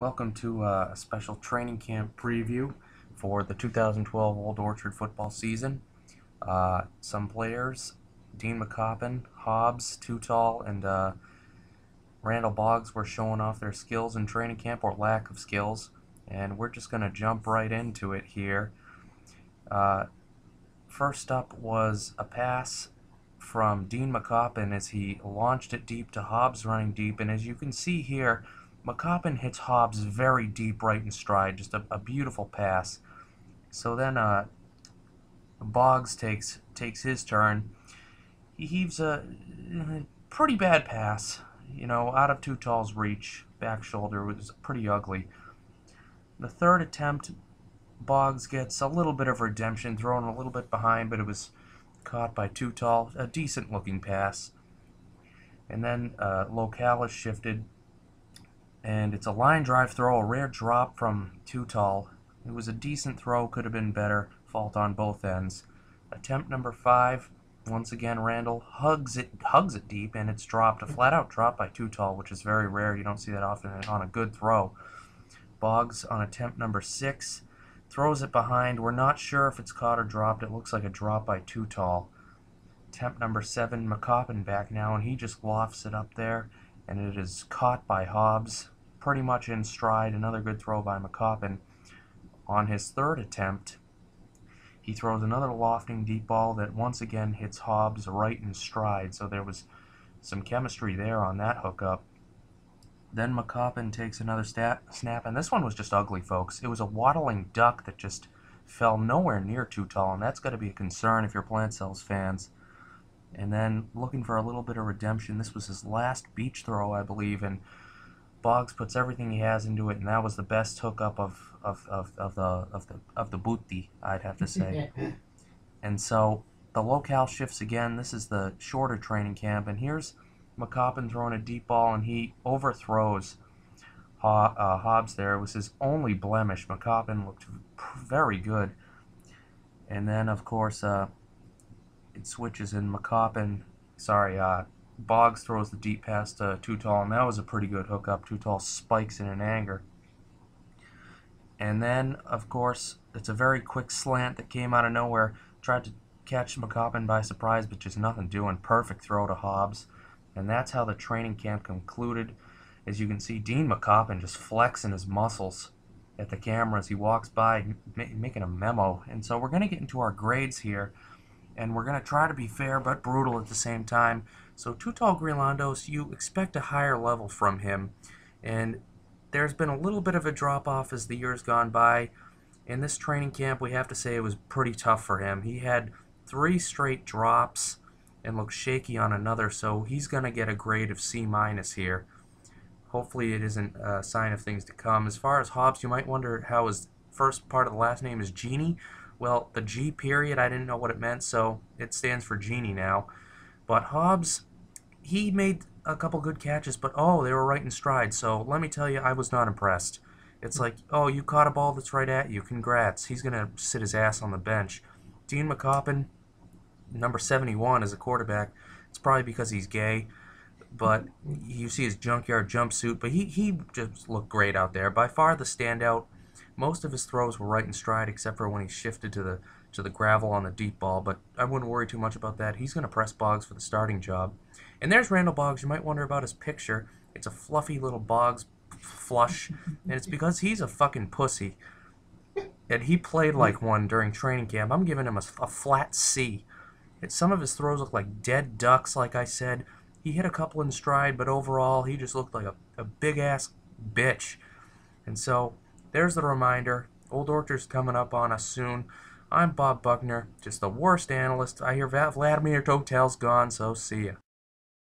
Welcome to a special training camp preview for the 2012 Old Orchard football season. Some players, Dean McCoppin, Hobbs, Too-Tall, and Randall Boggs were showing off their skills in training camp, or lack of skills, and we're just going to jump right into it here. First up was a pass from Dean McCoppin as he launched it deep to Hobbs running deep, and as you can see here, McCoppin hits Hobbs very deep right in stride, just a beautiful pass. So then Boggs takes his turn. He heaves a pretty bad pass, out of Too-Tall's reach. Back shoulder was pretty ugly. The third attempt, Boggs gets a little bit of redemption, thrown a little bit behind, but it was caught by Too-Tall. A decent looking pass. And then locale is shifted, and it's a line drive throw, a rare drop from Too-Tall. It was a decent throw, could have been better. Fault on both ends. Attempt number 5. Once again, Randall hugs it deep, and it's dropped. A flat-out drop by Too-Tall, which is very rare. You don't see that often on a good throw. Boggs on attempt number 6 throws it behind. We're not sure if it's caught or dropped. It looks like a drop by Too-Tall. Attempt number 7, McCoppin back now, and he just lofts it up there, and it is caught by Hobbs, pretty much in stride. Another good throw by McCoppin. On his third attempt, he throws another lofting deep ball that once again hits Hobbs right in stride, so there was some chemistry there on that hookup. Then McCoppin takes another snap, and this one was just ugly, folks. It was a waddling duck that just fell nowhere near Too-Tall, and that's got to be a concern if you're Plant Cells fans. And then looking for a little bit of redemption, this was his last beach throw, I believe, and Boggs puts everything he has into it, and that was the best hookup of the booty, I'd have to say. And so the locale shifts again. This is the shorter training camp, and here's McCoppin throwing a deep ball, and he overthrows Hobbs there. It was his only blemish. McCoppin looked very good. And then, of course, it switches in Boggs throws the deep pass to Too-Tall, and that was a pretty good hookup. Too-Tall spikes in anger. And then, of course, it's a very quick slant that came out of nowhere. Tried to catch McCoppin by surprise, but just nothing doing. Perfect throw to Hobbs. And that's how the training camp concluded. As you can see, Dean McCoppin just flexing his muscles at the camera as he walks by, making a memo. And so we're going to get into our grades here, and we're going to try to be fair but brutal at the same time. So Too-Tall Grilandos, you expect a higher level from him, and there's been a little bit of a drop-off as the years gone by. In this training camp, we have to say it was pretty tough for him. He had 3 straight drops and looked shaky on another, so he's going to get a grade of C- here. Hopefully it isn't a sign of things to come. As far as Hobbs, you might wonder how his first part of the last name is Genie. Well, the G period, I didn't know what it meant, so it stands for Genie now. But Hobbs, he made a couple good catches, but oh, they were right in stride. So let me tell you, I was not impressed. It's like, oh, you caught a ball that's right at you. Congrats. He's going to sit his ass on the bench. Dean McCoppin, number 71 as a quarterback. It's probably because he's gay, but you see his junkyard jumpsuit. But he just looked great out there. By far the standout. Most of his throws were right in stride, except for when he shifted to the gravel on the deep ball, but I wouldn't worry too much about that. He's going to press Boggs for the starting job. And there's Randall Boggs. You might wonder about his picture. It's a fluffy little Boggs flush, and it's because he's a fucking pussy. And he played like one during training camp. I'm giving him a flat C. Some of his throws look like dead ducks, like I said. He hit a couple in stride, but overall, he just looked like a big-ass bitch. And so there's the reminder. Old Orchard's coming up on us soon. I'm Bob Buckner, just the worst analyst. I hear Vladimir Totel's gone, so see ya.